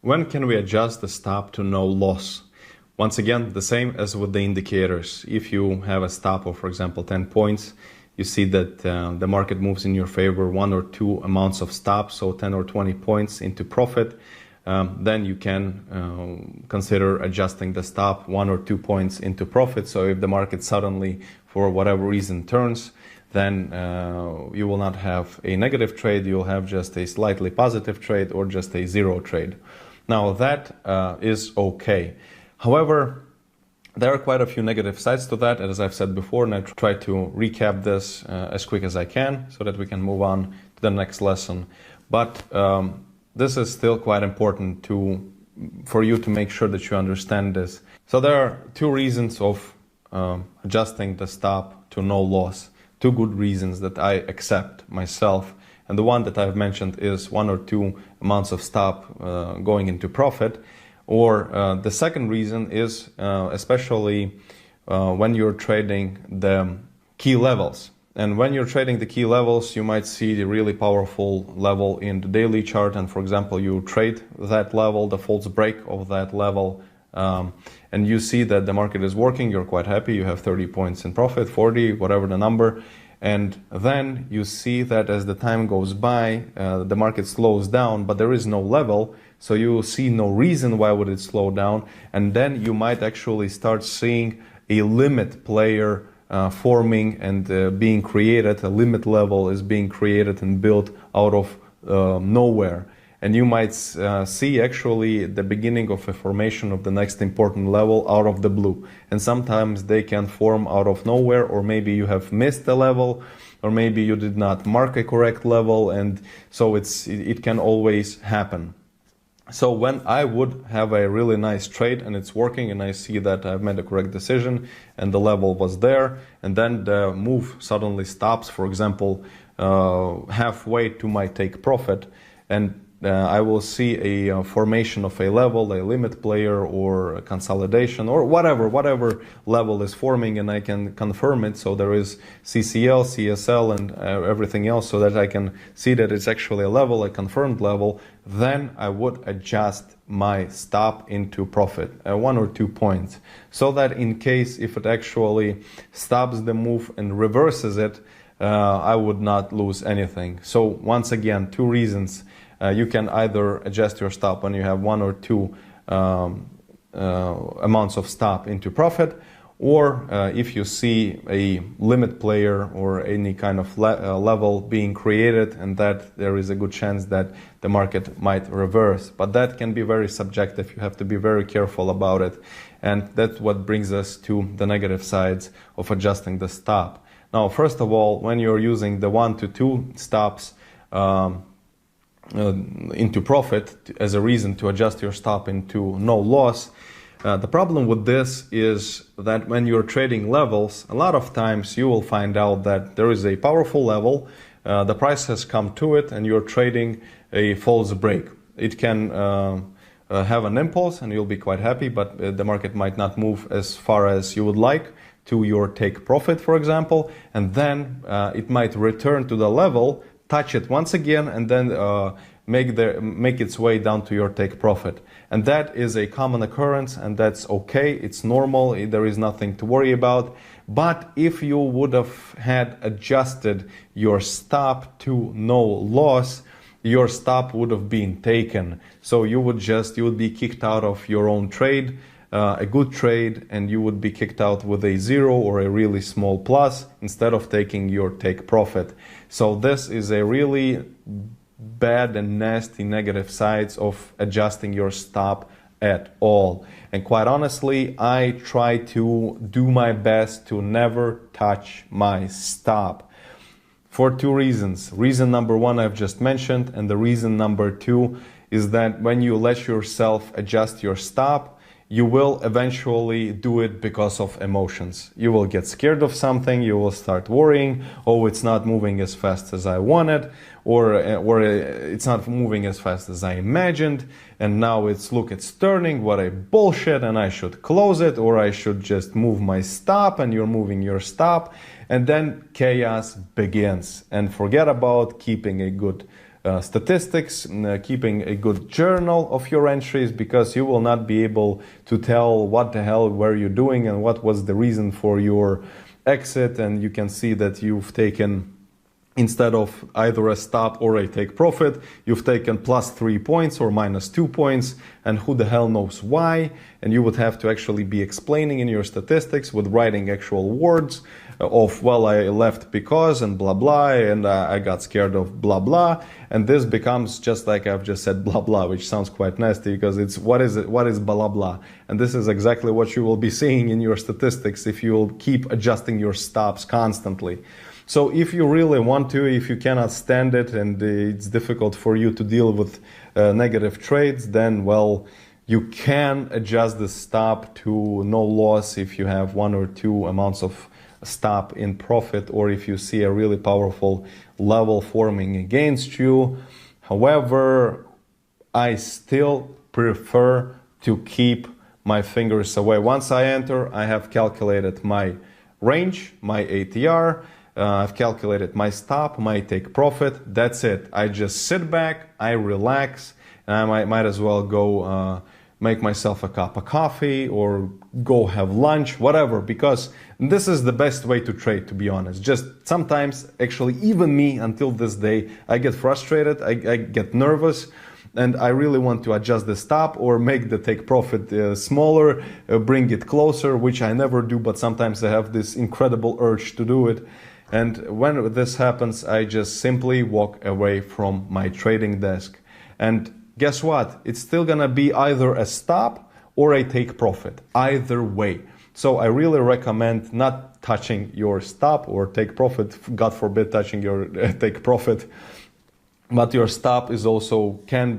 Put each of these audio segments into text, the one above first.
When can we adjust the stop to no loss? Once again, the same as with the indicators. If you have a stop of, for example, 10 points, you see that the market moves in your favor, 1 or 2 amounts of stop, so 10 or 20 points into profit, then you can consider adjusting the stop 1 or 2 points into profit. So if the market suddenly, for whatever reason, turns, then you will not have a negative trade, you'll have just a slightly positive trade or just a zero trade. Now that is okay. However, there are quite a few negative sides to that, as I've said before, and I try to recap this as quick as I can so that we can move on to the next lesson. But this is still quite important for you to make sure that you understand this. So there are 2 reasons of adjusting the stop to no loss. 2 good reasons that I accept myself. And the one that I've mentioned is 1 or 2 amounts of stop going into profit. Or the second reason is especially when you're trading the key levels. And when you're trading the key levels, you might see the really powerful level in the daily chart. And for example, you trade that level, the false break of that level, and you see that the market is working, you're quite happy, you have 30 points in profit, 40, whatever the number. And then you see that as the time goes by, the market slows down, but there is no level. So you see no reason why would it slow down. And then you might actually start seeing a limit player forming and being created. A limit level is being created and built out of nowhere. And you might see actually the beginning of a formation of the next important level out of the blue. And sometimes they can form out of nowhere, or maybe you have missed a level, or maybe you did not mark a correct level, and so it can always happen. So when I would have a really nice trade and it's working and I see that I've made a correct decision and the level was there, and then the move suddenly stops, for example, halfway to my take profit, and I will see a formation of a level, a limit player or a consolidation or whatever level is forming, and I can confirm it. So there is CCL, CSL and everything else, so that I can see that it's actually a level, a confirmed level. Then I would adjust my stop into profit, 1 or 2 points, so that in case if it actually stops the move and reverses it, I would not lose anything. So once again, 2 reasons. You can either adjust your stop when you have 1 or 2 amounts of stop into profit, or if you see a limit player or any kind of level being created, and that there is a good chance that the market might reverse. But that can be very subjective. You have to be very careful about it. And that's what brings us to the negative sides of adjusting the stop. Now, first of all, when you're using the 1 to 2 stops into profit as a reason to adjust your stop into no loss, the problem with this is that when you're trading levels, a lot of times you will find out that there is a powerful level, the price has come to it, and you're trading a false break. It can have an impulse and you'll be quite happy, but the market might not move as far as you would like to your take profit, for example, and then it might return to the level, touch it once again, and then make its way down to your take profit. And that is a common occurrence, and that's okay. It's normal. There is nothing to worry about. But if you would have had adjusted your stop to no loss, your stop would have been taken. So you would be kicked out of your own trade, a good trade, and you would be kicked out with a 0 or a really small plus instead of taking your take profit. So this is a really bad and nasty negative sides of adjusting your stop at all. And quite honestly, I try to do my best to never touch my stop for 2 reasons. Reason number 1 I've just mentioned, and the reason number 2 is that when you let yourself adjust your stop, you will eventually do it because of emotions. You will get scared of something, you will start worrying, oh, it's not moving as fast as I wanted, or it's not moving as fast as I imagined, and now it's turning, what a bullshit, and I should close it, or I should just move my stop, and you're moving your stop, and then chaos begins. And forget about keeping a good statistics, keeping a good journal of your entries, because you will not be able to tell what the hell were you doing and what was the reason for your exit. And you can see that you've taken, instead of either a stop or a take profit, you've taken +3 points or -2 points, and who the hell knows why. And you would have to actually be explaining in your statistics with writing actual words of, well, I left because and blah blah, and I got scared of blah blah. And this becomes just like I've just said, blah blah, which sounds quite nasty, because it's what is blah blah. And this is exactly what you will be seeing in your statistics if you will keep adjusting your stops constantly. So if you really want to, if you cannot stand it and it's difficult for you to deal with negative trades, then, well, you can adjust the stop to no loss if you have 1 or 2 amounts of stop in profit, or if you see a really powerful level forming against you. However, I still prefer to keep my fingers away. Once I enter, I have calculated my range, my ATR, I've calculated my stop, my take profit. That's it. I just sit back, I relax, and I might as well go make myself a cup of coffee or go have lunch, whatever, because this is the best way to trade, to be honest. Just sometimes, actually, even me, until this day, I get frustrated, I get nervous, and I really want to adjust the stop or make the take profit smaller, bring it closer, which I never do, but sometimes I have this incredible urge to do it. And when this happens, I just simply walk away from my trading desk. And guess what? It's still gonna be either a stop or a take profit, either way. So I really recommend not touching your stop or take profit, God forbid touching your take profit. But your stop is also can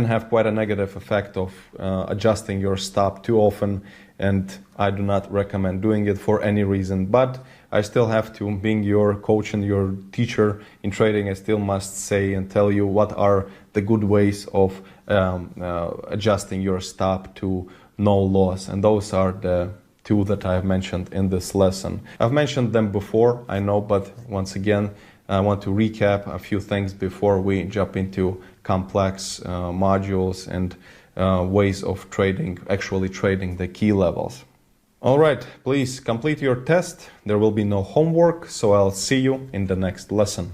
have quite a negative effect of adjusting your stop too often, and I do not recommend doing it for any reason. But I still have to, being your coach and your teacher in trading, I still must say and tell you what are the good ways of adjusting your stop to no loss. And those are the 2 that I have mentioned in this lesson. I've mentioned them before, I know, but once again, I want to recap a few things before we jump into complex modules and ways of trading, actually trading the key levels. All right, please complete your test. There will be no homework, so I'll see you in the next lesson.